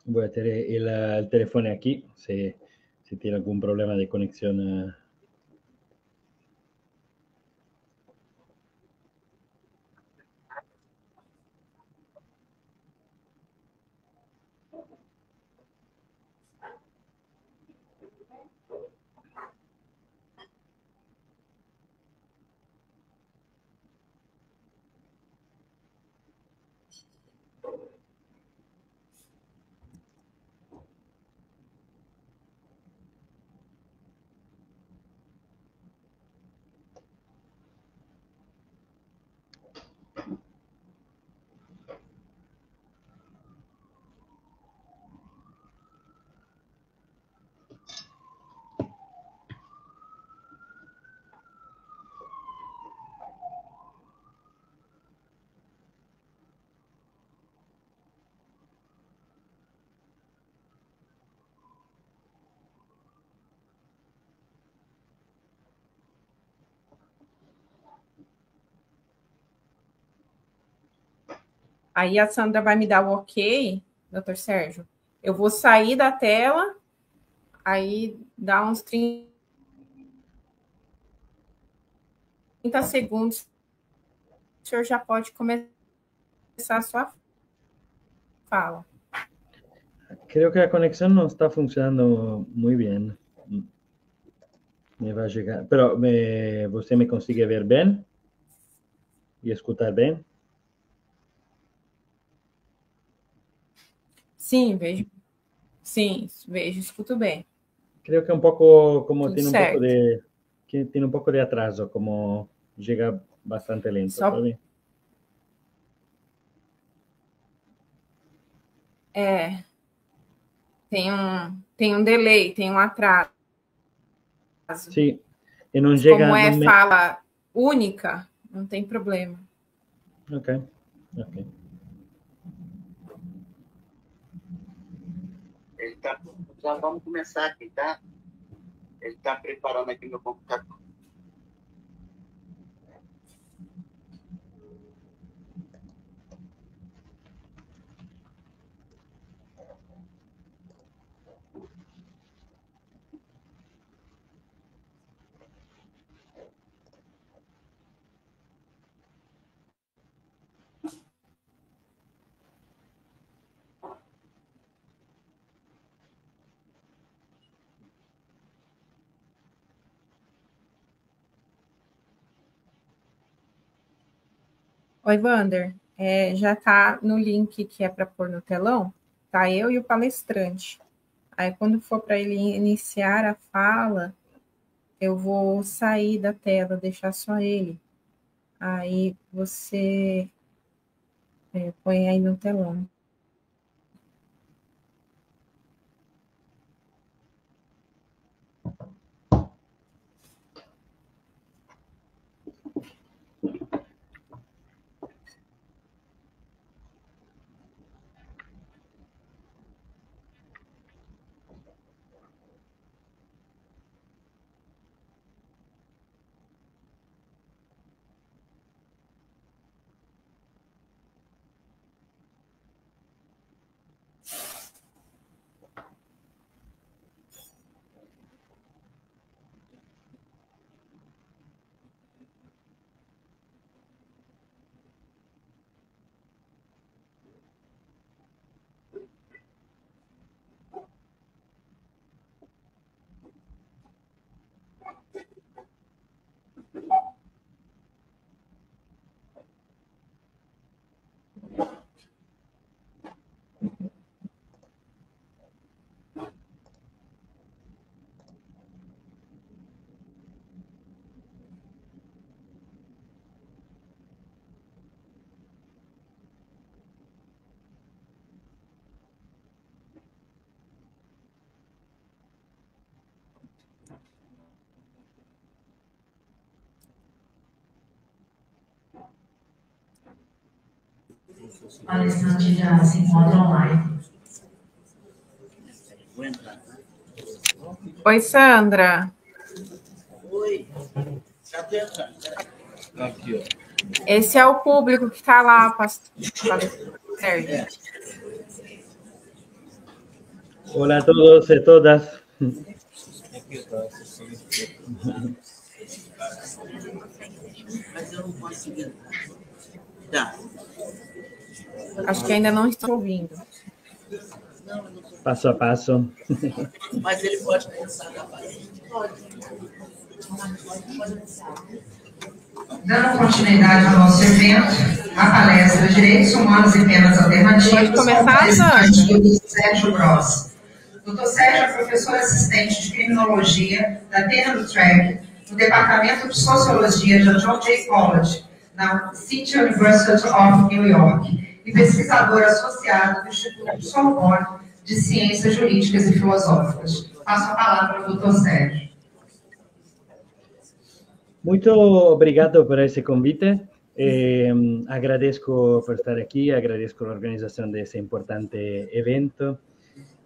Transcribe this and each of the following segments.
Voy a tener el teléfono aquí, si tiene algún problema de conexión. Aí a Sandra vai me dar o ok, doutor Sérgio. Eu vou sair da tela, aí dá uns 30 segundos, o senhor já pode começar a sua fala. Creo que la conexión no está funcionando muy bien. Me va a llegar, pero ¿usted me consigue ver bien y escuchar bien? Sim, vejo. Sim, vejo, escuto bem. Creo que un poco, como Tudo tiene un poco certo. que tiene un poco de atraso, como llega bastante lento, Só ¿sabe? tem um delay, tem um atraso. Sí, y no Como llega, é no me... fala única, não tem problema. Ok, ok. Ele tá, já vamos começar aqui, tá? Ele está preparando aqui meu computador. Oi, Wander. Já está no link que é para pôr no telão, tá eu e o palestrante. Aí, quando for para ele iniciar a fala, eu vou sair da tela, deixar só ele. Aí, você põe aí no telão. O palestrante já se encontra online. Oi, Sandra. Oi. Cadê a Sandra? Aqui, ó. Esse é o público que está lá, Sérgio. Hola a todos y todas. Mas eu não consigo entrar. Tá. Acho que ainda não estou ouvindo. Não, eu não tô... Paso a paso. Mas ele pode começar na parede? Pode. Dando continuidade ao nosso evento, a palestra Direitos Humanos e Penas Alternativas, pode começar, Sandra? Do Sérgio Gross. Dr. Sérgio é professor assistente de Criminologia da Tenure Track no Departamento de Sociologia da John Jay College, na City University of New York, e pesquisador associado do Instituto Sorbonne de Ciências Jurídicas e Filosóficas. Passo a palavra ao Dr. Sérgio. Muito obrigado por esse convite. Agradezco por estar aqui, agradezco a organização desse importante evento.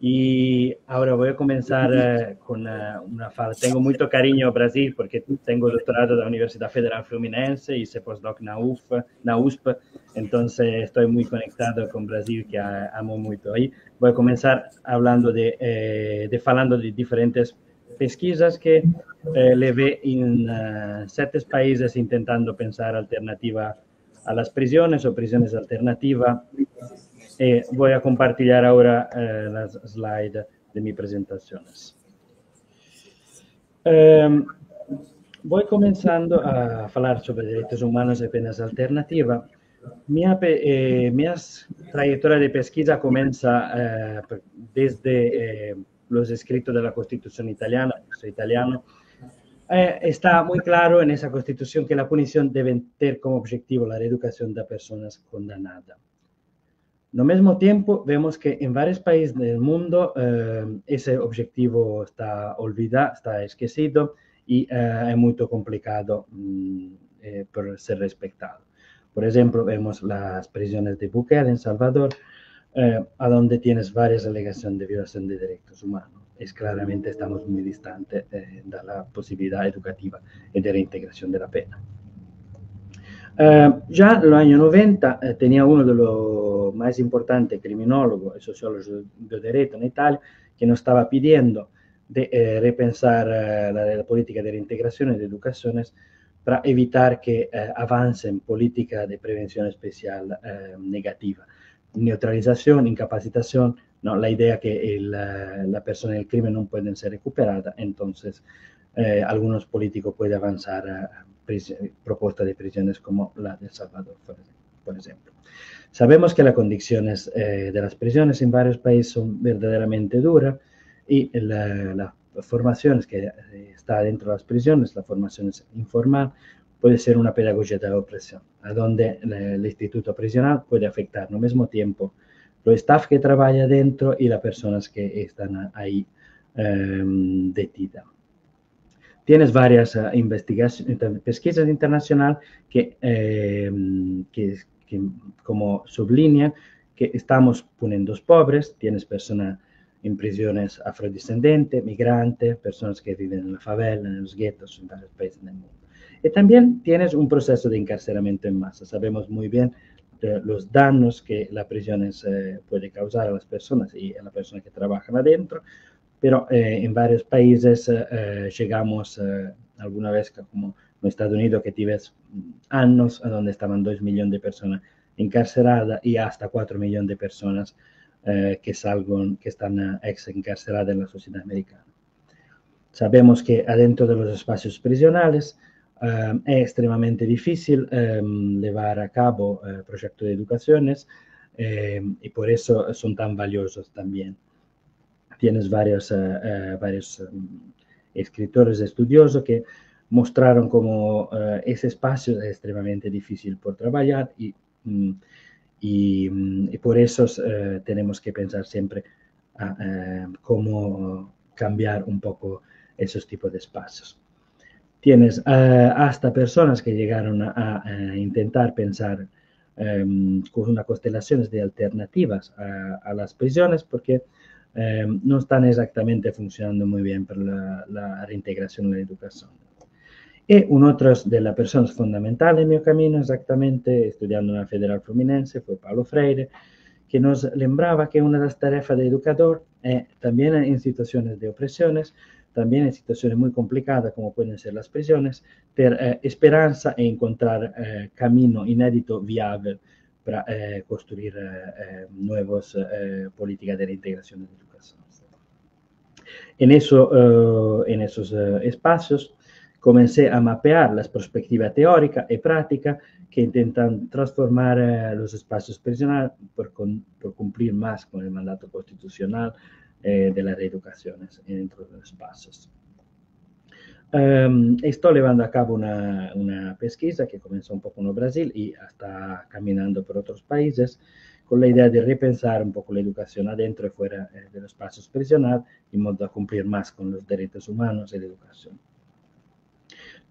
Y ahora voy a comenzar con una fala. Tengo mucho cariño a Brasil porque tengo doctorado de la Universidad Federal Fluminense y hice postdoc na USP, entonces estoy muy conectado con Brasil, que amo mucho. Ahí voy a comenzar hablando falando de diferentes pesquisas que levé en 7 países intentando pensar alternativa a las prisiones o prisiones alternativas. Voy a compartir ahora las slides de mis presentaciones. Voy comenzando a hablar sobre derechos humanos y penas alternativas. Mi trayectoria de pesquisa comienza desde los escritos de la Constitución italiana. Soy italiano. Está muy claro en esa Constitución que la punición debe tener como objetivo la reeducación de personas condenadas. Al mismo tiempo, vemos que en varios países del mundo ese objetivo está olvidado, está esquecido y es muy complicado por ser respetado. Por ejemplo, vemos las prisiones de Bukele en Salvador, a donde tienes varias alegaciones de violación de derechos humanos. Claramente estamos muy distantes de la posibilidad educativa y de reintegración de la pena. Ya en los años 90 tenía uno de los más importantes criminólogos y sociólogos de derecho en Italia que nos estaba pidiendo de repensar la política de reintegración y de educaciones para evitar que avancen políticas de prevención especial negativa. Neutralización, incapacitación, no, la idea que la persona del crimen no pueden ser recuperadas, entonces algunos políticos pueden avanzar a propuestas de prisiones como la de El Salvador, por ejemplo. Sabemos que las condiciones de las prisiones en varios países son verdaderamente duras y las formaciones que está dentro de las prisiones, la formación informal, puede ser una pedagogía de la opresión, a donde el instituto prisional puede afectar al mismo tiempo los staff que trabaja dentro y las personas que están ahí detidas. Tienes varias pesquisas internacionales que como sublinean que estamos poniendo pobres, tienes personas en prisiones afrodescendentes, migrantes, personas que viven en la favela, en los guetos, en varios países del mundo. Y también tienes un proceso de encarcelamiento en masa. Sabemos muy bien los daños que las prisiones pueden causar a las personas y a las personas que trabajan adentro, pero en varios países llegamos alguna vez, como en Estados Unidos, que tienes años donde estaban 2 millones de personas encarceladas y hasta 4 millones de personas que están ex-encarceladas en la sociedad americana. Sabemos que adentro de los espacios prisionales es extremadamente difícil llevar a cabo proyectos de educaciones y por eso son tan valiosos también. Tienes varios escritores estudiosos que mostraron cómo ese espacio es extremadamente difícil por trabajar y por eso tenemos que pensar siempre cómo cambiar un poco esos tipos de espacios. Tienes hasta personas que llegaron a intentar pensar con una constelación de alternativas a las prisiones, porque no están exactamente funcionando muy bien para la reintegración en la educación. Y una otra de las personas fundamentales en mi camino, exactamente, estudiando en la Federal Fluminense, fue Paulo Freire, que nos lembraba que una de las tareas de educador también en situaciones de opresiones, también en situaciones muy complicadas como pueden ser las prisiones, tener esperanza e encontrar camino inédito viable para construir nuevas políticas de reintegración de educación. En esos espacios comencé a mapear las perspectivas teóricas y prácticas que intentan transformar los espacios prisionales por cumplir más con el mandato constitucional de las reeducaciones dentro de los espacios. Estoy llevando a cabo una pesquisa que comenzó un poco en Brasil y está caminando por otros países, con la idea de repensar un poco la educación adentro y fuera de los espacios prisionales, de modo a cumplir más con los derechos humanos y la educación.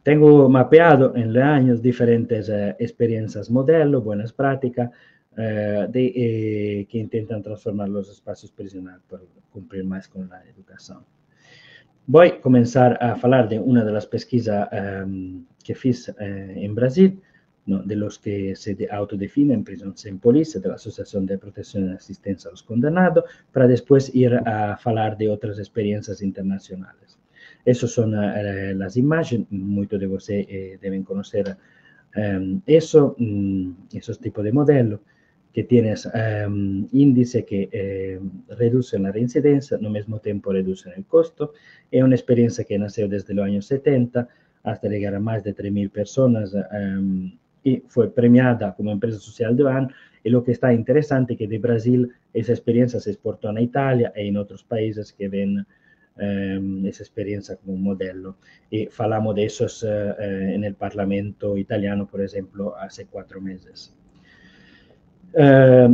Tengo mapeado en los años diferentes experiencias modelo, buenas prácticas, que intentan transformar los espacios prisionales para cumplir más con la educación. Voy a comenzar a hablar de una de las pesquisas que hice en Brasil, ¿no? De los que se autodefinen Prison Sem Police, de la Asociación de Protección y Asistencia a los Condenados, para después ir a hablar de otras experiencias internacionales. Esas son las imágenes, muchos de ustedes deben conocer esos tipos de modelos, que tienes índice que reducen la reincidencia, al mismo tiempo reducen el costo. Es una experiencia que nació desde los años 70 hasta llegar a más de 3.000 personas y fue premiada como empresa social del año. Y lo que está interesante es que de Brasil esa experiencia se exportó a Italia y en otros países que ven esa experiencia como un modelo. Y hablamos de esos en el Parlamento italiano, por ejemplo, hace 4 meses.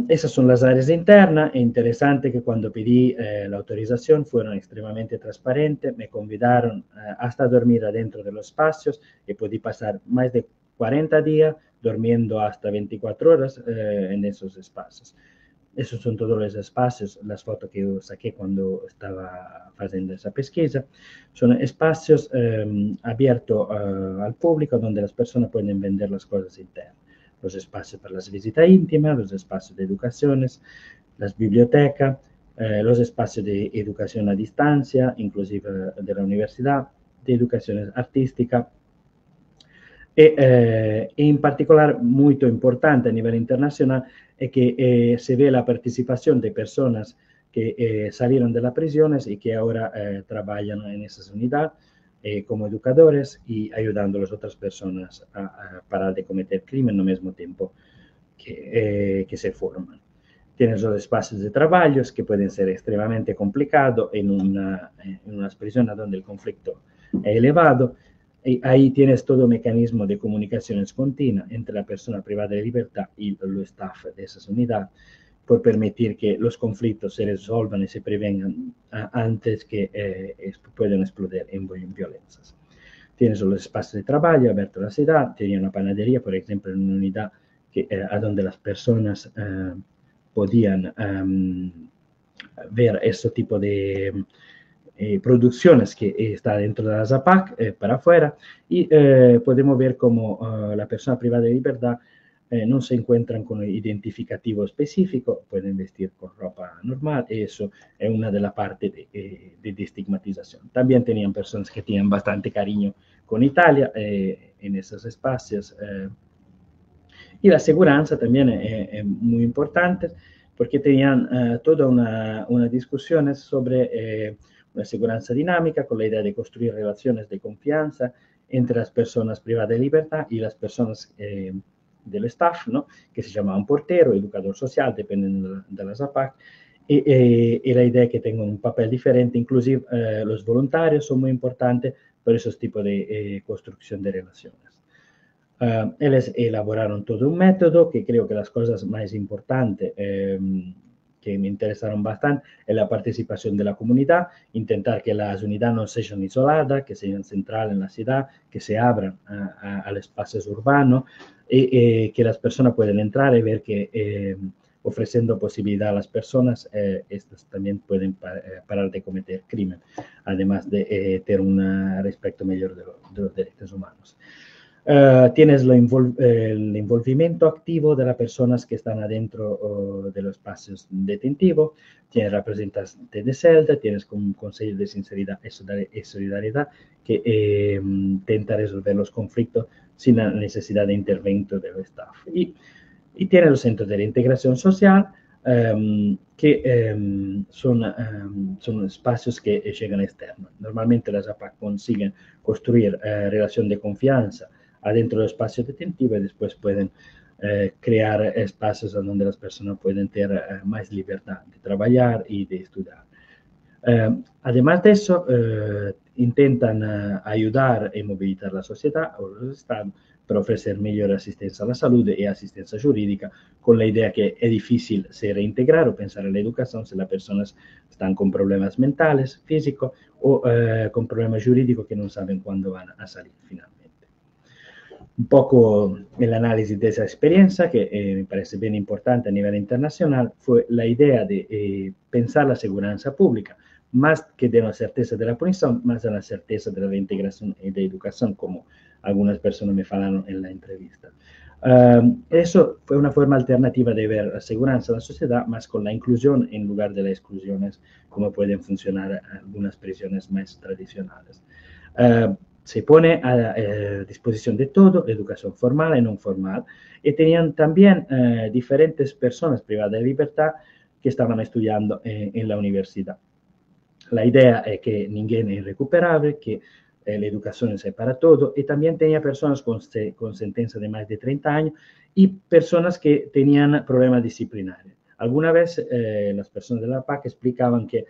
Esas son las áreas internas. Es interesante que cuando pedí la autorización fueron extremadamente transparentes, me convidaron hasta dormir adentro de los espacios y pude pasar más de 40 días durmiendo hasta 24 horas en esos espacios. Esos son todos los espacios, las fotos que yo saqué cuando estaba haciendo esa pesquisa. Son espacios abiertos al público donde las personas pueden vender las cosas internas. Los espacios para las visitas íntimas, los espacios de educaciones, las bibliotecas, los espacios de educación a distancia, inclusive de la universidad, de educación artística. En particular, muy importante a nivel internacional, es que se ve la participación de personas que salieron de las prisiones y que ahora trabajan en esas unidades como educadores y ayudando a las otras personas a parar de cometer crimen al mismo tiempo que se forman. Tienes los espacios de trabajo que pueden ser extremadamente complicados en unas prisiones donde el conflicto es elevado. Y ahí tienes todo un mecanismo de comunicaciones continua entre la persona privada de libertad y el staff de esas unidades, por permitir que los conflictos se resuelvan y se prevengan antes que puedan explotar en violencias. Tienes los espacios de trabajo abiertos a la ciudad, tenía una panadería, por ejemplo, en una unidad a donde las personas podían ver este tipo de producciones que está dentro de la ZAPAC para afuera y podemos ver cómo la persona privada de libertad no se encuentran con un identificativo específico, pueden vestir con ropa normal, y eso es una de las partes de estigmatización. También tenían personas que tenían bastante cariño con Italia en esos espacios. Y la seguridad también es muy importante, porque tenían toda una discusión sobre una seguridad dinámica, con la idea de construir relaciones de confianza entre las personas privadas de libertad y las personas del staff, ¿no? Que se llamaban portero, educador social, dependiendo de la ZAPAC, y la idea es que tengan un papel diferente, inclusive los voluntarios son muy importantes por esos tipos de construcción de relaciones. Ellos elaboraron todo un método que creo que las cosas más importantes que me interesaron bastante es la participación de la comunidad, intentar que las unidades no sean isoladas, que sean centrales en la ciudad, que se abran a los espacios urbanos y que las personas puedan entrar y ver que ofreciendo posibilidad a las personas, estas también pueden parar de cometer crimen, además de tener un respeto mejor de los derechos humanos. Tienes el envolvimiento activo de las personas que están adentro de los espacios detentivos, tienes representantes de celda, tienes un consejo de sinceridad y solidaridad que intenta resolver los conflictos sin la necesidad de intervento del staff. Y tiene los centros de reintegración social, que son espacios que llegan externos. Normalmente las APAC consiguen construir relación de confianza adentro del espacio detentivo y después pueden crear espacios donde las personas pueden tener más libertad de trabajar y de estudiar. Además de eso, intentan ayudar y movilizar la sociedad o los estados para ofrecer mejor asistencia a la salud y asistencia jurídica, con la idea que es difícil se reintegrar o pensar en la educación si las personas están con problemas mentales, físicos o con problemas jurídicos que no saben cuándo van a salir finalmente. Un poco el análisis de esa experiencia, que me parece bien importante a nivel internacional, fue la idea de pensar la seguridad pública, más que de una certeza de la punición, más de una certeza de la reintegración y de educación, como algunas personas me falaron en la entrevista. Eso fue una forma alternativa de ver la seguridad en la sociedad, más con la inclusión en lugar de las exclusiones, como pueden funcionar algunas prisiones más tradicionales. Se pone a disposición de todo, educación formal y no formal, y tenían también diferentes personas privadas de libertad que estaban estudiando en la universidad. La idea es que ninguém es irrecuperable, que la educación es para todo, y también tenía personas con sentencia de más de 30 años y personas que tenían problemas disciplinarios. Alguna vez las personas de la PAC explicaban que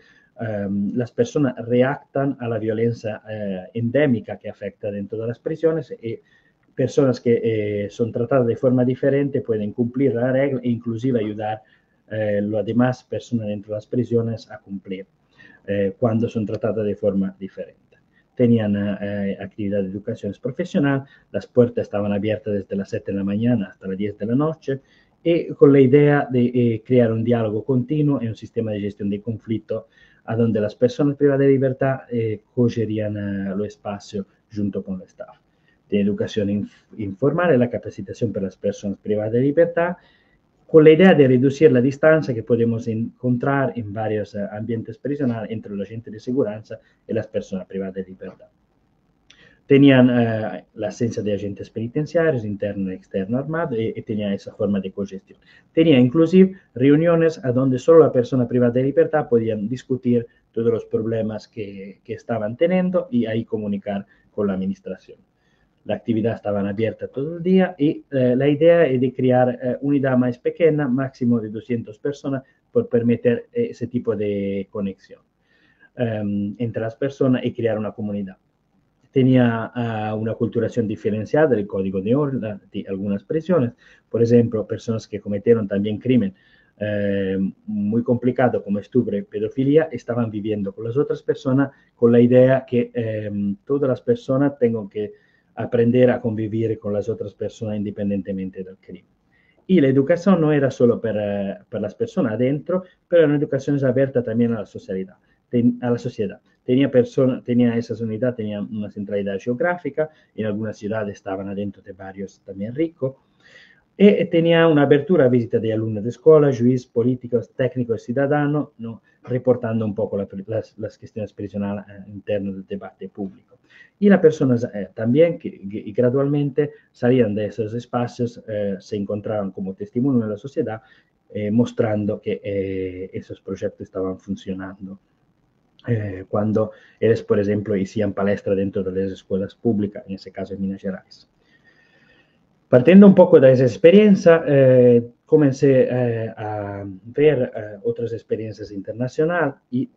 las personas reactan a la violencia endémica que afecta dentro de las prisiones y personas que son tratadas de forma diferente pueden cumplir la regla e inclusive ayudar a las demás personas dentro de las prisiones a cumplir cuando son tratadas de forma diferente. Tenían actividad de educación profesional, las puertas estaban abiertas desde las 7 de la mañana hasta las 10 de la noche y con la idea de crear un diálogo continuo y un sistema de gestión de conflicto a donde las personas privadas de libertad cogerían los espacios junto con el staff. De educación informal y la capacitación para las personas privadas de libertad, con la idea de reducir la distancia que podemos encontrar en varios ambientes prisionales entre los agentes de seguridad y las personas privadas de libertad. Tenían la esencia de agentes penitenciarios, internos y externos armados, y tenían esa forma de cogestión. Tenía inclusive reuniones a donde solo la persona privada de libertad podían discutir todos los problemas que estaban teniendo y ahí comunicar con la administración. La actividad estaba abierta todo el día y la idea es de crear unidad más pequeña, máximo de 200 personas, por permitir ese tipo de conexión entre las personas y crear una comunidad. Tenía una culturación diferenciada del código de orden de algunas prisiones, por ejemplo, personas que cometieron también crimen muy complicado como estupro y pedofilia, estaban viviendo con las otras personas con la idea que todas las personas tengan que aprender a convivir con las otras personas independientemente del crimen. Y la educación no era solo para las personas adentro, pero una educación abierta también a la sociedad. Tenía esas unidades, tenían una centralidad geográfica, en algunas ciudades estaban adentro de barrios también ricos, y tenía una apertura a visita de alumnos de escuela, jueces, políticos, técnicos y ciudadanos, ¿no? Reportando un poco las cuestiones prisionales internas del debate público. Y las personas también que gradualmente salían de esos espacios, se encontraban como testimonio de la sociedad, mostrando que esos proyectos estaban funcionando. Cuando ellos, por ejemplo, hacían palestra dentro de las escuelas públicas, en ese caso en Minas Gerais. Partiendo un poco de esa experiencia, comencé a ver otras experiencias internacionales y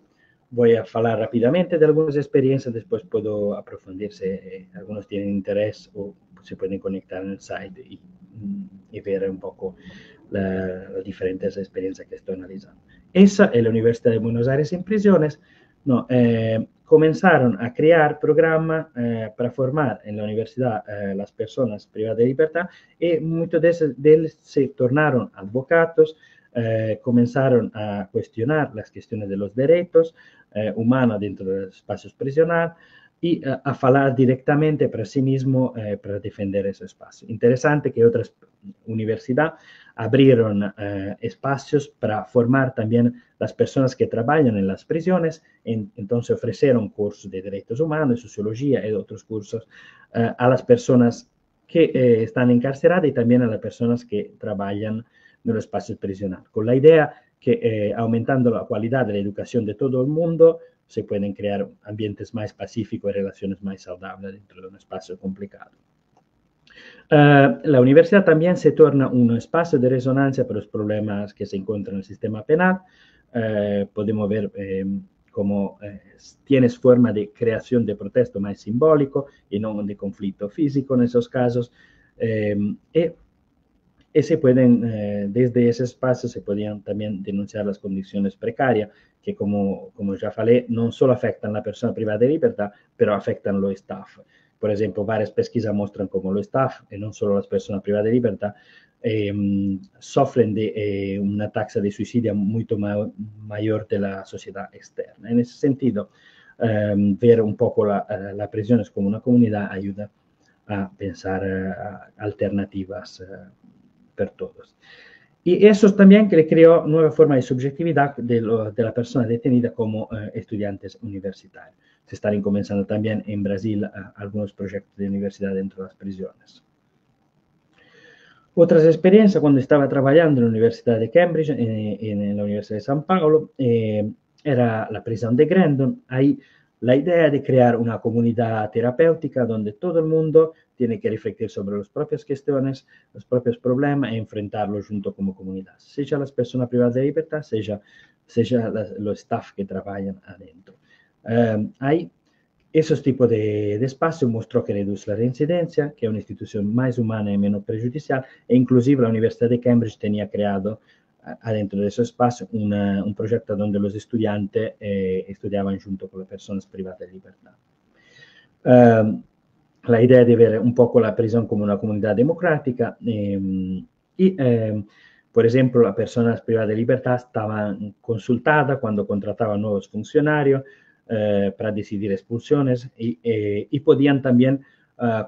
voy a hablar rápidamente de algunas experiencias, después puedo aprofundir si algunos tienen interés o se pueden conectar en el site y ver un poco las diferentes experiencias que estoy analizando. Esa es la Universidad de Buenos Aires en prisiones. No, comenzaron a crear programas para formar en la universidad las personas privadas de libertad y muchos de ellos se tornaron advocatos, comenzaron a cuestionar las cuestiones de los derechos humanos dentro de los espacios prisionales y a hablar directamente para sí mismo para defender ese espacio. Interesante que otras universidades abrieron espacios para formar también las personas que trabajan en las prisiones, entonces ofrecieron cursos de derechos humanos, de sociología y otros cursos a las personas que están encarceladas y también a las personas que trabajan en los espacios prisionales, con la idea que aumentando la calidad de la educación de todo el mundo, se pueden crear ambientes más pacíficos y relaciones más saludables dentro de un espacio complicado. La universidad también se torna un espacio de resonancia para los problemas que se encuentran en el sistema penal. Podemos ver cómo tienes forma de creación de protesta más simbólico y no de conflicto físico en esos casos. Y se pueden, desde ese espacio se podían también denunciar las condiciones precarias que, como ya falei, no solo afectan a la persona privada de libertad, pero afectan los staff. Por ejemplo, varias pesquisas muestran cómo los staff, y no solo las personas privadas de libertad, sufren de una tasa de suicidio mucho mayor de la sociedad externa. En ese sentido, ver un poco las prisiones como una comunidad ayuda a pensar alternativas para todos. Y eso también que le creó nueva forma de subjetividad de la persona detenida como estudiantes universitarios. Se están comenzando también en Brasil algunos proyectos de universidad dentro de las prisiones. Otras experiencias, cuando estaba trabajando en la Universidad de Cambridge, en la Universidad de San Paulo, era la prisión de Grandon. Ahí la idea de crear una comunidad terapéutica donde todo el mundo tiene que reflexionar sobre las propias cuestiones, los propios problemas e enfrentarlos junto como comunidad, sea las personas privadas de libertad, sea los staff que trabajan adentro. Ahí, esos tipos de espacios mostró que reduce la reincidencia, que es una institución más humana y menos prejudicial, e inclusive la Universidad de Cambridge tenía creado adentro de ese espacio un proyecto donde los estudiantes estudiaban junto con las personas privadas de libertad. La idea de ver un poco la prisión como una comunidad democrática por ejemplo, las personas privadas de libertad estaban consultadas cuando contrataban nuevos funcionarios para decidir expulsiones y podían también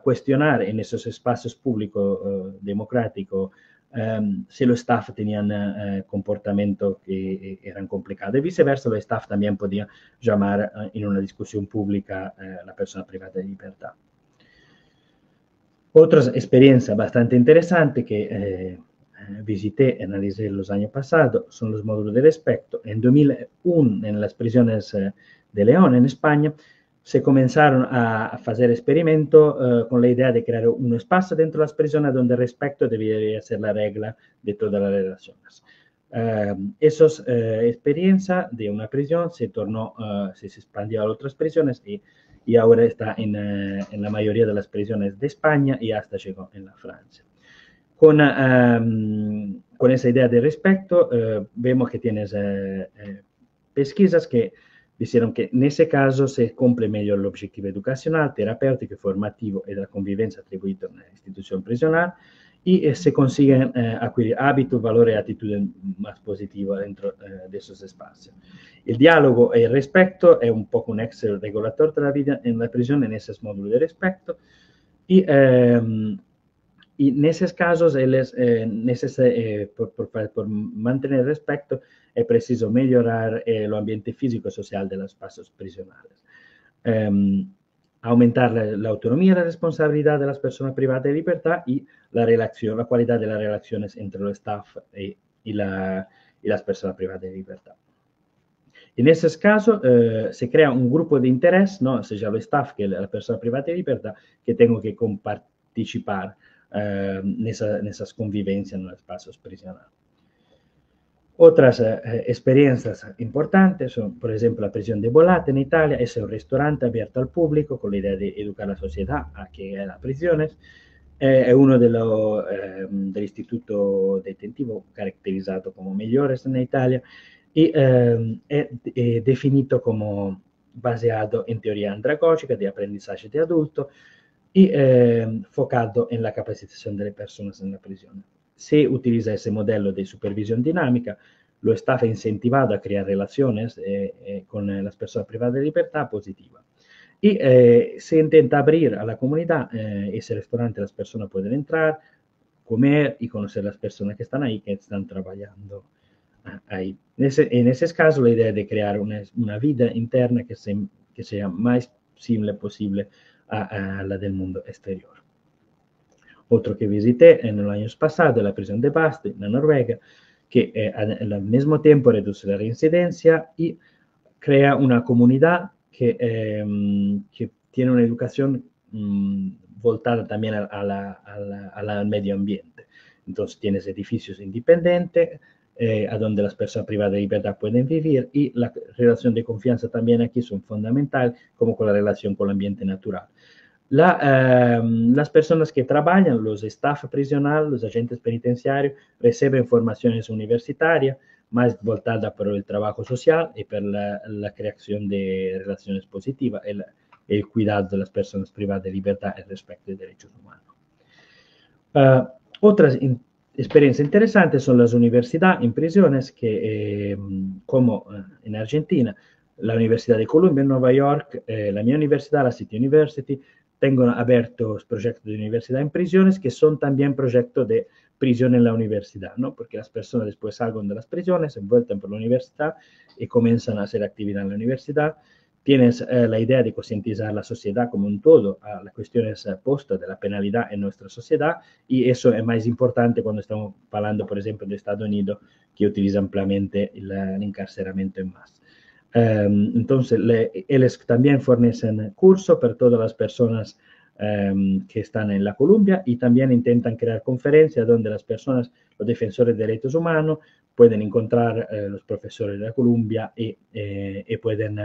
cuestionar en esos espacios públicos democráticos si los staff tenían comportamientos que eran complicados y viceversa, los staff también podían llamar en una discusión pública a la persona privada de libertad. Otra experiencia bastante interesante que visité y analicé los años pasados son los módulos de respeto. En 2001, en las prisiones de León, en España, se comenzaron a hacer experimentos con la idea de crear un espacio dentro de las prisiones donde el respeto debería ser la regla de todas las relaciones. Esas experiencias de una prisión se expandió a otras prisiones y ahora está en la mayoría de las prisiones de España y hasta llegó en la Francia. Con esa idea de respeto, vemos que tienes pesquisas que dijeron que en ese caso se cumple mejor el objetivo educacional, terapéutico y formativo y de la convivencia atribuido en la institución prisional y se consiguen adquirir hábitos, valores y actitudes más positivas dentro de esos espacios. El diálogo y el respeto es un poco un ex regulador de la vida en la prisión en esos módulos de respeto y en esos casos, por mantener el respeto, es preciso mejorar el ambiente físico y social de los espacios prisionales. Aumentar la autonomía y la responsabilidad de las personas privadas de libertad y la calidad de las relaciones entre los staff y las personas privadas de libertad. En esos casos se crea un grupo de interés, ¿no? Sea el staff que la persona privada de libertad, que tengo que participar en esas convivencias en los espacios prisionales. Otras experiencias importantes son, por ejemplo, la prisión de Bollate en Italia. Es un restaurante abierto al público con la idea de educar a la sociedad a que hay las prisiones. è uno dell'istituto detentivo caratterizzato come migliore in Italia e è definito come basato in teoria andragogica di aprendizaje de adulto y focado en la capacitación de las personas en la prisión. Se utiliza ese modelo de supervisión dinámica, lo está incentivado a crear relaciones con las personas privadas de libertad positiva. Y se intenta abrir a la comunidad, ese restaurante las personas pueden entrar, comer y conocer las personas que están ahí, que están trabajando ahí. En ese caso, la idea es de crear una vida interna que sea más simple posible a la del mundo exterior. Otro que visité en los años pasados, la prisión de Basti, en Noruega, que al mismo tiempo reduce la reincidencia y crea una comunidad que tiene una educación voltada también al medio ambiente. Entonces tienes edificios independientes a donde las personas privadas de libertad pueden vivir y la relación de confianza también aquí son fundamental, como con la relación con el ambiente natural. Las personas que trabajan, los staff prisional, los agentes penitenciarios, reciben formaciones universitarias más voltadas por el trabajo social y por la creación de relaciones positivas, el cuidado de las personas privadas de libertad y el respeto de derechos humanos. Otras experiencias interesantes son las universidades en prisiones que, como en Argentina, la Universidad de Columbia en Nueva York, la mia universidad, la City University, tengono abiertos proyectos de universidad en prisiones que son también proyectos de prisión en la universidad, ¿no? Porque las personas después salen de las prisiones, se vuelven por la universidad y comienzan a hacer actividad en la universidad. Tienes la idea de concientizar a la sociedad como un todo a las cuestiones postas de la penalidad en nuestra sociedad y eso es más importante cuando estamos hablando, por ejemplo, de Estados Unidos, que utiliza ampliamente el encarcelamiento en masa. Entonces, ellos también fornecen cursos para todas las personas que están en la Columbia y también intentan crear conferencias donde las personas, los defensores de derechos humanos, pueden encontrar los profesores de la Columbia y pueden,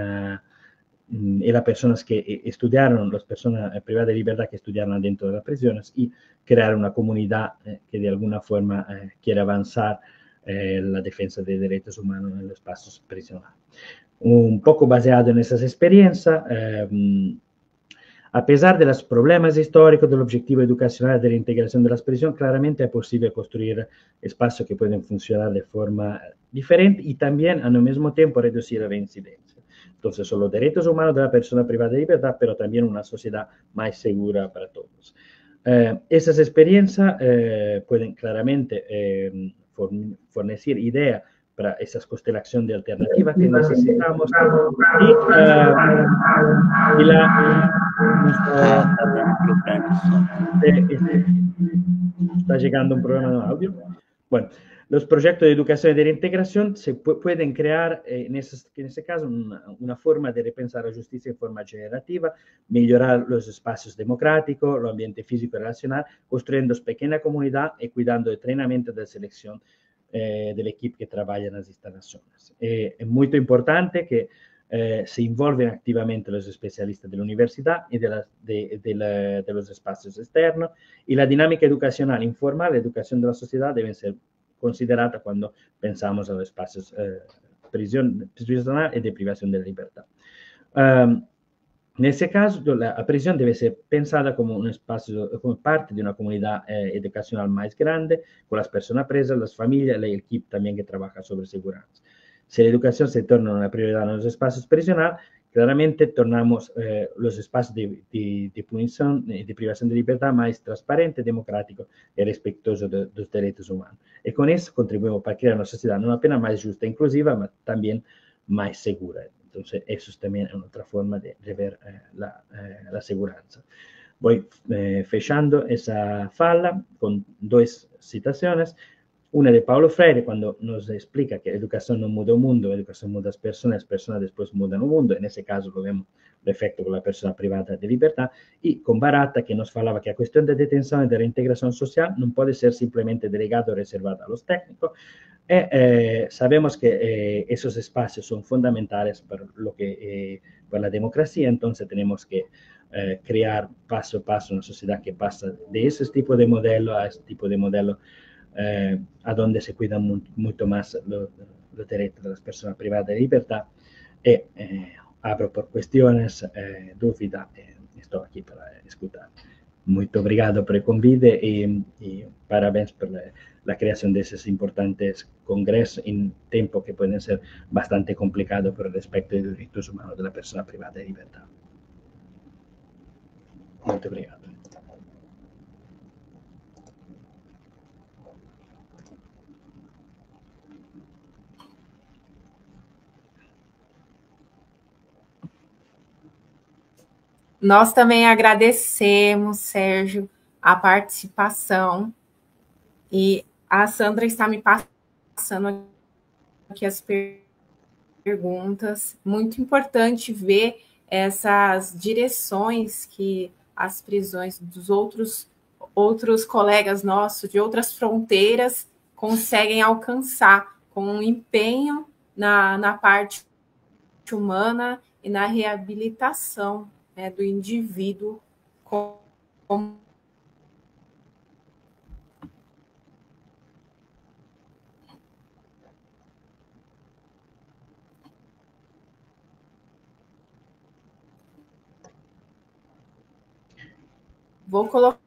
y las personas que estudiaron, las personas privadas de libertad que estudiaron dentro de las prisiones y crear una comunidad que de alguna forma quiere avanzar la defensa de derechos humanos en los espacios prisionales. Un poco basado en esas experiencias, a pesar de los problemas históricos del objetivo educacional de la integración de las prisiones, claramente es posible construir espacios que pueden funcionar de forma diferente y también al mismo tiempo reducir la reincidencia. Entonces son los derechos humanos de la persona privada de libertad, pero también una sociedad más segura para todos. Esas experiencias pueden claramente fornecer ideas para esa constelación de alternativas que necesitamos está llegando un problema de audio. Bueno, los proyectos de educación y de reintegración se pueden crear, en ese caso, una forma de repensar la justicia en forma generativa, mejorar los espacios democráticos, el ambiente físico y relacional, construyendo pequeña comunidad y cuidando del entrenamiento de selección del equipo que trabaja en las instalaciones. Es muy importante que se involven activamente los especialistas de la universidad y de los espacios externos y la dinámica educacional informal, la educación de la sociedad deben ser consideradas cuando pensamos en los espacios prisionales y de privación de libertad. En ese caso, la prisión debe ser pensada como un espacio, como parte de una comunidad educacional más grande, con las personas presas, las familias y el equipo también que trabaja sobre seguridad. Si la educación se torna una prioridad en los espacios prisionales, claramente tornamos los espacios de punición y de privación de libertad más transparentes, democráticos y respetuosos de los derechos humanos. Y con eso contribuimos para crear una sociedad no apenas más justa e inclusiva, pero también más segura. Entonces, eso también es otra forma de ver la seguridad. Voy fechando esa fala con dos citaciones. Una de Paulo Freire, cuando nos explica que la educación no muda el mundo, la educación muda las personas después mudan el mundo. En ese caso, lo vemos el efecto con la persona privada de libertad. Y con Barata, que nos falaba que la cuestión de detención y de reintegración social no puede ser simplemente delegada o reservada a los técnicos. Sabemos que esos espacios son fundamentales para la democracia, entonces tenemos que crear paso a paso una sociedad que pasa de ese tipo de modelo a ese tipo de modelo, a donde se cuidan mucho más los derechos de las personas privadas de libertad. Abro por cuestiones, dudas, estoy aquí para escuchar. Muito obrigado por el convite y parabéns por la creación de esos importantes congresos en tiempo que pueden ser bastante complicados por el respecto de los derechos humanos de la persona privada de libertad. Muito obrigado. Nós também agradecemos, Sérgio, a participação, e a Sandra está me passando aqui as perguntas. Muito importante ver essas direções que as prisões dos outros colegas nossos de outras fronteiras conseguem alcançar com um empenho na parte humana e na reabilitação, né, do indivíduo como Vou colocar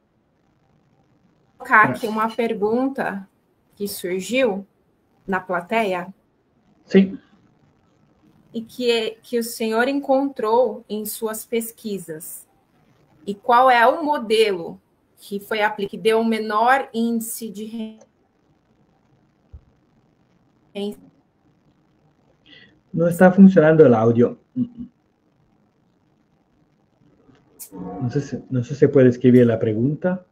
aqui uma pergunta que surgiu na plateia. Sim. E que o senhor encontrou em suas pesquisas. E qual é o modelo que foi aplicado, que deu um menor índice de No está funcionando el audio. No sé si puede escribir la pregunta.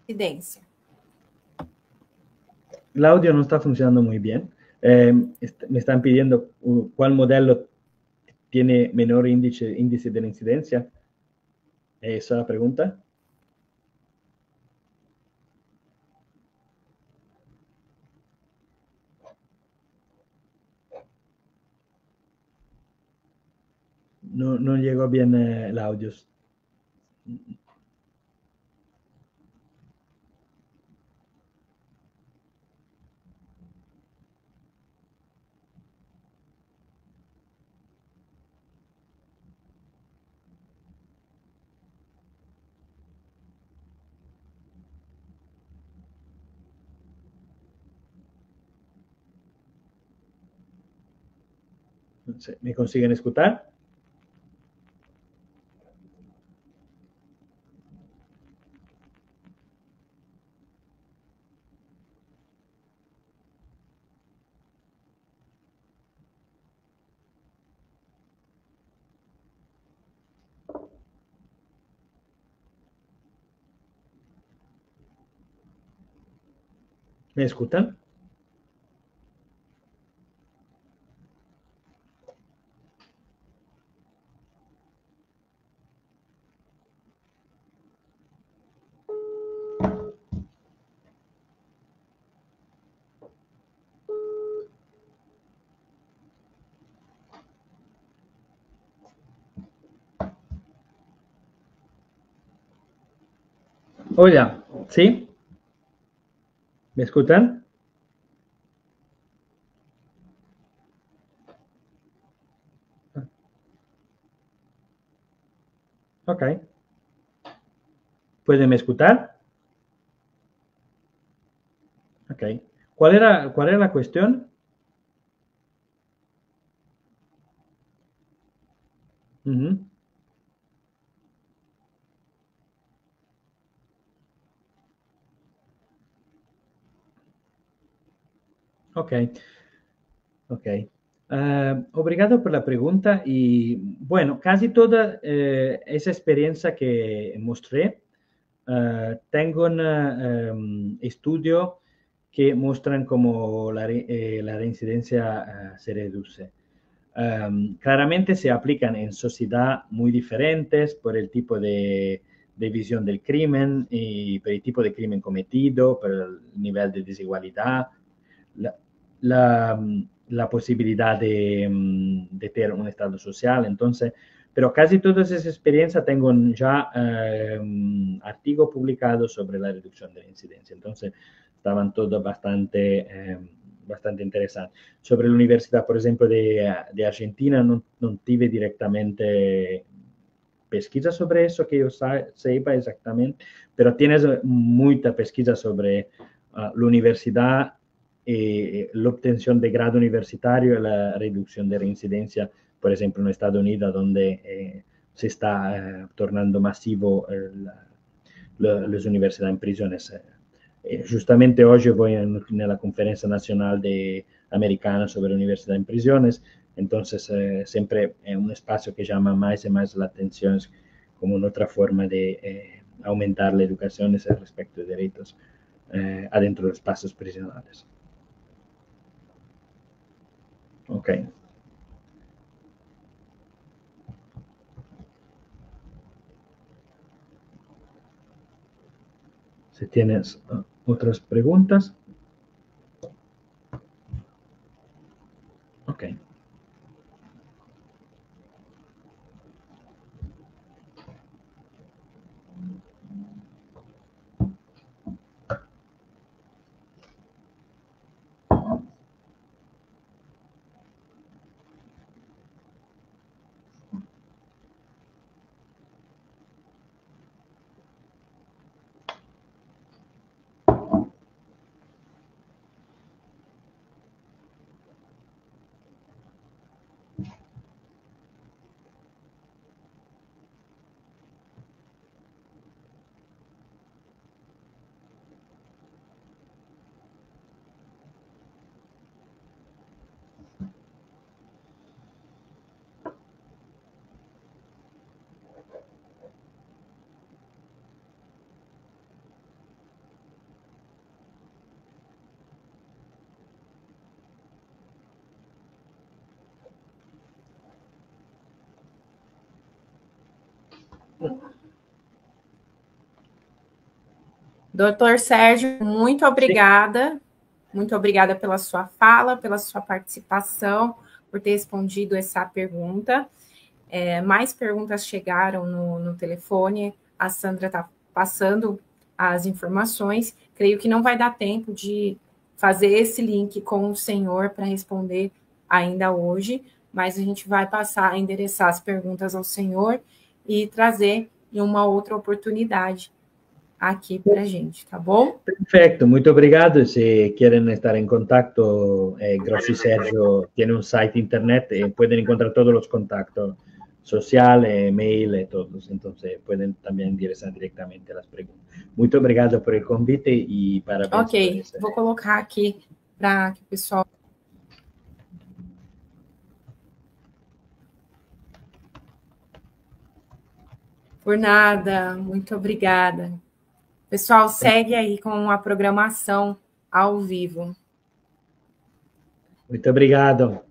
Evidencia. El audio no está funcionando muy bien. Me están pidiendo cuál modelo tiene menor índice de la incidencia. ¿Esa es la pregunta? No llegó bien el audio. ¿Me consiguen escuchar? ¿Me escuchan? Hola, ¿sí? ¿Me escuchan? Ok. ¿Pueden escuchar? Ok. ¿Cuál era la cuestión? Uh-huh. Ok. Ok. Obrigado por la pregunta. Y bueno, casi toda esa experiencia que mostré, tengo un estudio que muestran cómo la reincidencia se reduce. Claramente se aplican en sociedades muy diferentes por el tipo de de visión del crimen, y por el tipo de crimen cometido, por el nivel de desigualdad, la posibilidad de tener un estado social. Entonces, pero casi todas esas experiencias tengo ya artículos publicados sobre la reducción de la incidencia. Entonces, estaban todos bastante interesantes. Sobre la Universidad, por ejemplo, de Argentina, no tuve directamente pesquisa sobre eso que yo sepa exactamente, pero tienes mucha pesquisa sobre la universidad, la obtención de grado universitario y la reducción de reincidencia, por ejemplo, en Estados Unidos, donde se está tornando masivo las universidades en prisiones. Justamente hoy voy en la conferencia nacional americana sobre universidad en prisiones. Entonces, siempre es un espacio que llama más y más la atención como una otra forma de aumentar la educación respecto de derechos adentro de los espacios prisionales. Ok. Si tienes otras preguntas. Ok. Doutor Sérgio, muito obrigada. Sim. Muito obrigada pela sua fala, pela sua participação, por ter respondido essa pergunta. Mais perguntas chegaram no telefone. A Sandra está passando as informações. Creio que não vai dar tempo de fazer esse link com o senhor para responder ainda hoje, mas a gente vai passar a endereçar as perguntas ao senhor e trazer em uma outra oportunidade aqui para a gente, tá bom? Perfecto, muito obrigado. Se querem estar em contato, Grossi Sergio tem um site internet e podem encontrar todos os contatos sociais, mail e todos. Então, podem também endereçar diretamente as perguntas. Muito obrigado por o convite e parabéns. Ok, vou colocar aqui para que o pessoal... Por nada, muito obrigada. Pessoal, segue aí com a programação ao vivo. Muito obrigado.